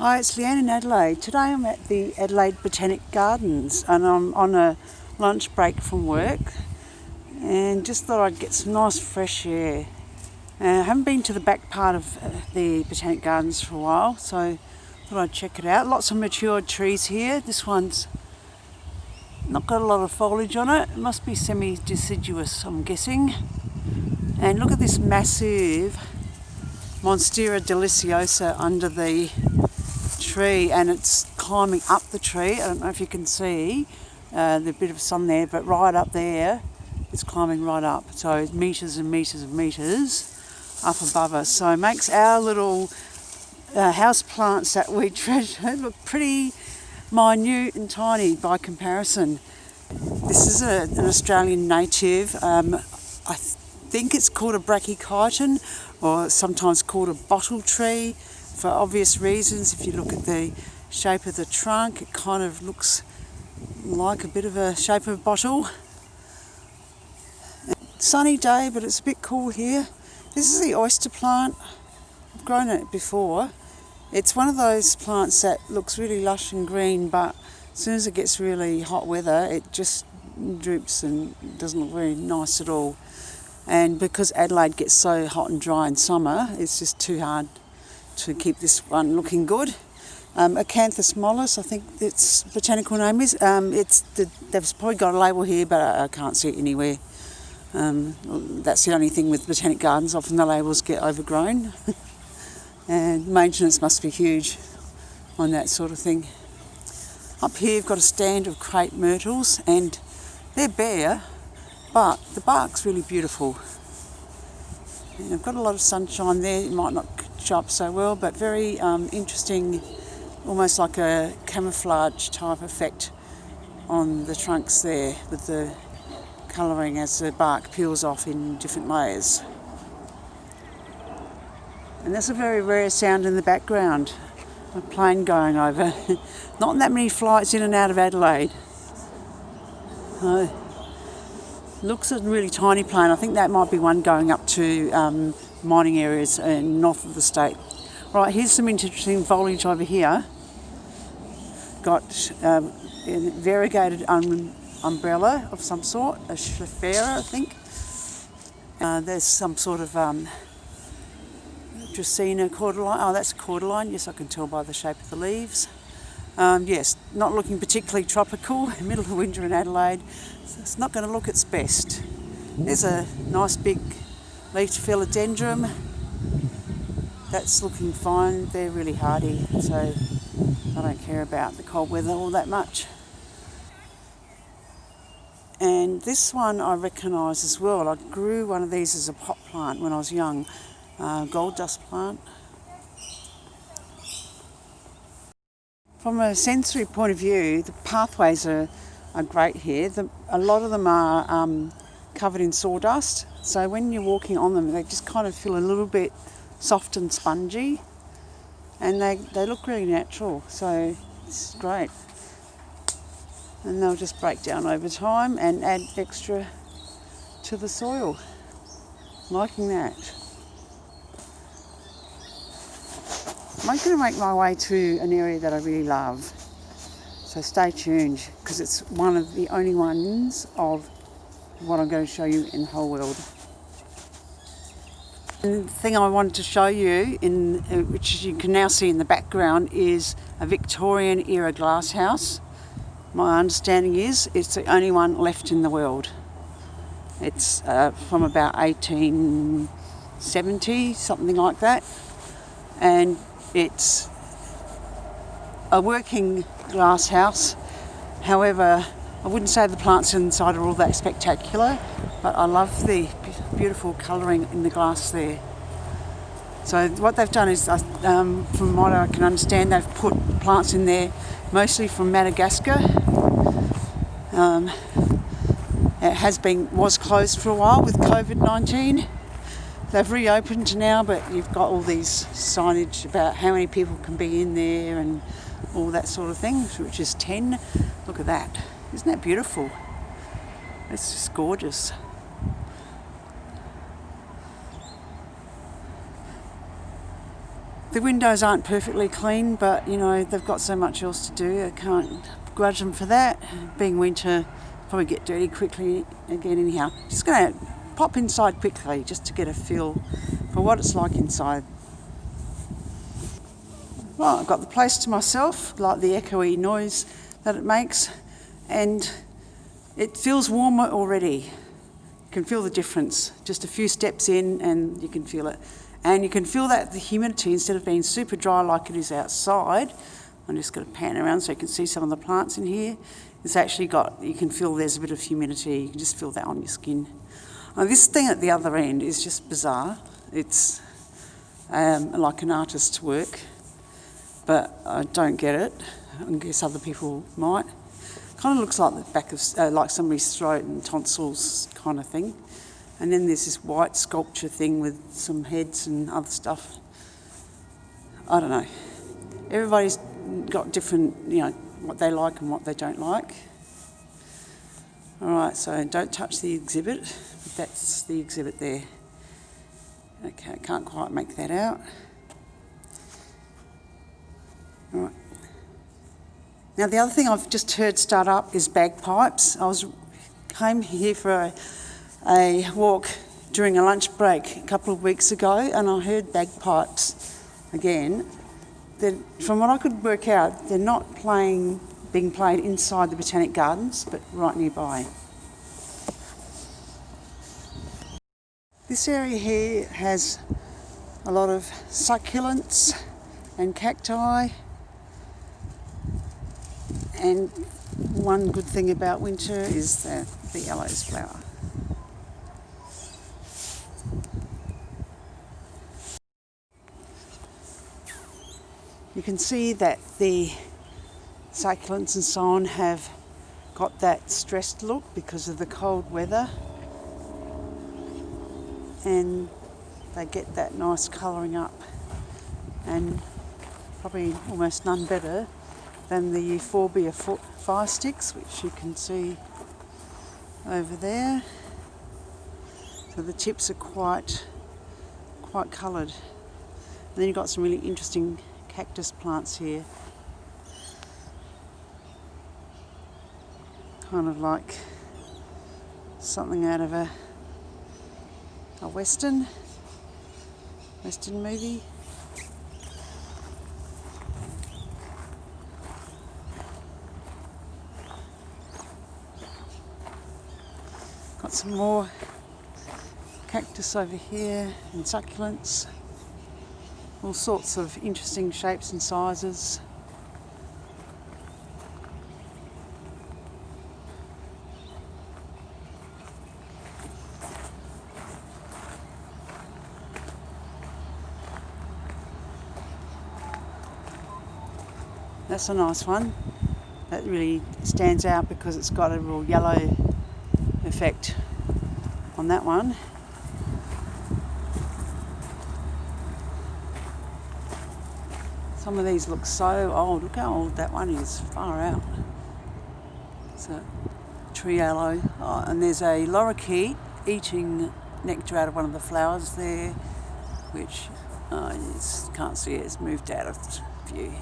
Hi, it's Leanne in Adelaide. Today I'm at the Adelaide Botanic Gardens and I'm on a lunch break from work and just thought I'd get some nice fresh air. I haven't been to the back part of the Botanic Gardens for a while, so thought I'd check it out. Lots of mature trees here. This one's not got a lot of foliage on it. It must be semi-deciduous, I'm guessing. And look at this massive Monstera deliciosa under the tree, and it's climbing up the tree. I don't know if you can see the bit of sun there, but right up there it's climbing right up, so metres and metres and metres up above us. So it makes our little house plants that we treasure look pretty minute and tiny by comparison. This is an Australian native. I think it's called a brachychiton, or sometimes called a bottle tree, for obvious reasons. If you look at the shape of the trunk, it kind of looks like a bit of a shape of a bottle. Sunny day, but it's a bit cool here. This is the oyster plant. I've grown it before. It's one of those plants that looks really lush and green, but as soon as it gets really hot weather, it just droops and doesn't look very nice at all. And because Adelaide gets so hot and dry in summer, it's just too hard to keep this one looking good. Acanthus mollis, I think its botanical name is. They've probably got a label here, but I can't see it anywhere. That's the only thing with Botanic Gardens, often the labels get overgrown. And maintenance must be huge on that sort of thing. Up here you've got a stand of crepe myrtles, and they're bare, but the bark's really beautiful. And I've got a lot of sunshine there. It might not show up so well, but very interesting, almost like a camouflage type effect on the trunks there, with the colouring as the bark peels off in different layers. And that's a very rare sound in the background, a plane going over. Not that many flights in and out of Adelaide. Looks a really tiny plane. I think that might be one going up to mining areas north of the state. Right, here's some interesting foliage over here. Got a variegated umbrella of some sort, a schlifera, I think. There's some sort of Dracaena cordyline. Oh, that's cordyline. Yes, I can tell by the shape of the leaves. Yes, not looking particularly tropical, middle of winter in Adelaide. So it's not going to look its best. There's a nice big leafed philodendron. That's looking fine. They're really hardy, so I don't care about the cold weather all that much. And this one I recognise as well. I grew one of these as a pot plant when I was young, gold dust plant. From a sensory point of view, the pathways are great here. A lot of them are covered in sawdust, so when you're walking on them, they just kind of feel a little bit soft and spongy, and they look really natural, so it's great. And they'll just break down over time and add extra to the soil. Liking that. I'm going to make my way to an area that I really love, so stay tuned, because it's one of the only ones of what I'm going to show you in the whole world. And the thing I wanted to show you, which you can now see in the background, is a Victorian era glasshouse. My understanding is it's the only one left in the world. It's from about 1870, something like that, and it's a working glass house. However, I wouldn't say the plants inside are all that spectacular, but I love the beautiful colouring in the glass there. So what they've done is, from what I can understand, they've put plants in there mostly from Madagascar. It was closed for a while with COVID-19. They've reopened now, but you've got all these signage about how many people can be in there and all that sort of thing, which is 10. Look at that. Isn't that beautiful? It's just gorgeous. The windows aren't perfectly clean, but you know, they've got so much else to do. I can't grudge them for that. Being winter, probably get dirty quickly again anyhow. Just going to pop inside quickly just to get a feel for what it's like inside. Well, I've got the place to myself, like the echoey noise that it makes, and it feels warmer already. You can feel the difference. Just a few steps in and you can feel it. And you can feel that the humidity, instead of being super dry like it is outside, I'm just going to pan around so you can see some of the plants in here. It's actually got, you can feel there's a bit of humidity. You can just feel that on your skin. This thing at the other end is just bizarre. It's like an artist's work, but I don't get it. I guess other people might. Kind of looks like the back of like somebody's throat and tonsils kind of thing. And then there's this white sculpture thing with some heads and other stuff. I don't know. Everybody's got different, you know, what they like and what they don't like. All right, so don't touch the exhibit. But that's the exhibit there. Okay, I can't quite make that out. All right. Now the other thing I've just heard start up is bagpipes. Came here for a walk during a lunch break a couple of weeks ago, and I heard bagpipes again. From what I could work out, they're not being played inside the Botanic Gardens, but right nearby. This area here has a lot of succulents and cacti, and one good thing about winter is the aloes flower. You can see that the succulents and so on have got that stressed look because of the cold weather, and they get that nice colouring up, and probably almost none better than the euphorbia fire sticks, which you can see over there. So the tips are quite coloured. And then you've got some really interesting cactus plants here. Kind of like something out of a Western movie. Got some more cactus over here and succulents. All sorts of interesting shapes and sizes. That's a nice one. That really stands out because it's got a real yellow effect on that one. Some of these look so old. Look how old that one is, far out. It's a tree aloe. Oh, and there's a lorikeet eating nectar out of one of the flowers there, which you just can't see it. It's moved out of view.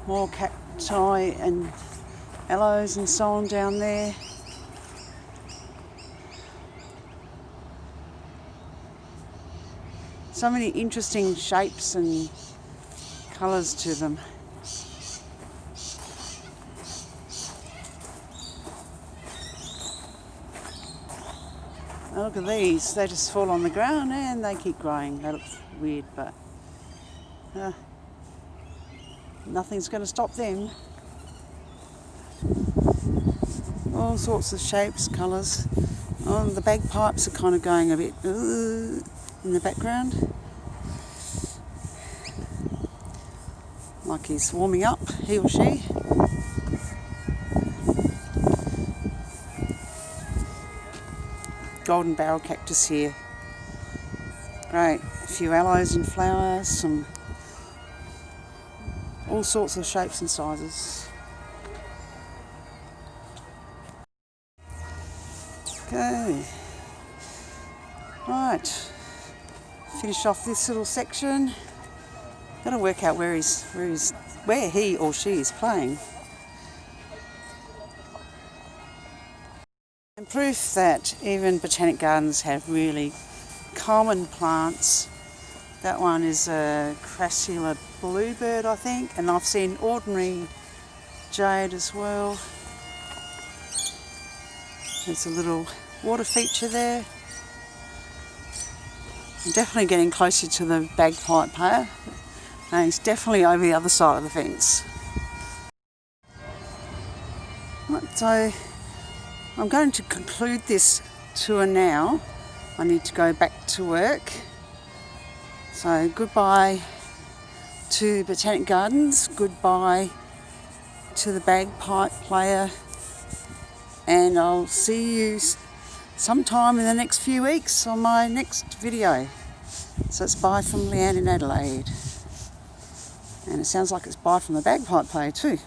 More cacti and aloes and so on down there. So many interesting shapes and colours to them. Now look at these, they just fall on the ground and they keep growing. They look weird, but nothing's going to stop them. All sorts of shapes, colours. Oh, the bagpipes are kind of going a bit in the background. Like he's warming up, he or she. Golden barrel cactus here. Great, a few aloes in flower, some all sorts of shapes and sizes. Okay. Right. finish off this little section. Got to work out where he or she is playing. And proof that even botanic gardens have really common plants. That one is a crassula bluebird, I think, and I've seen ordinary jade as well. There's a little water feature there. I'm definitely getting closer to the bagpipe player, and he's definitely over the other side of the fence. Right, so I'm going to conclude this tour now. I need to go back to work. So goodbye to Botanic Gardens, goodbye to the bagpipe player, and I'll see you sometime in the next few weeks on my next video. So it's bye from Leanne in Adelaide. And it sounds like it's bye from the bagpipe player too.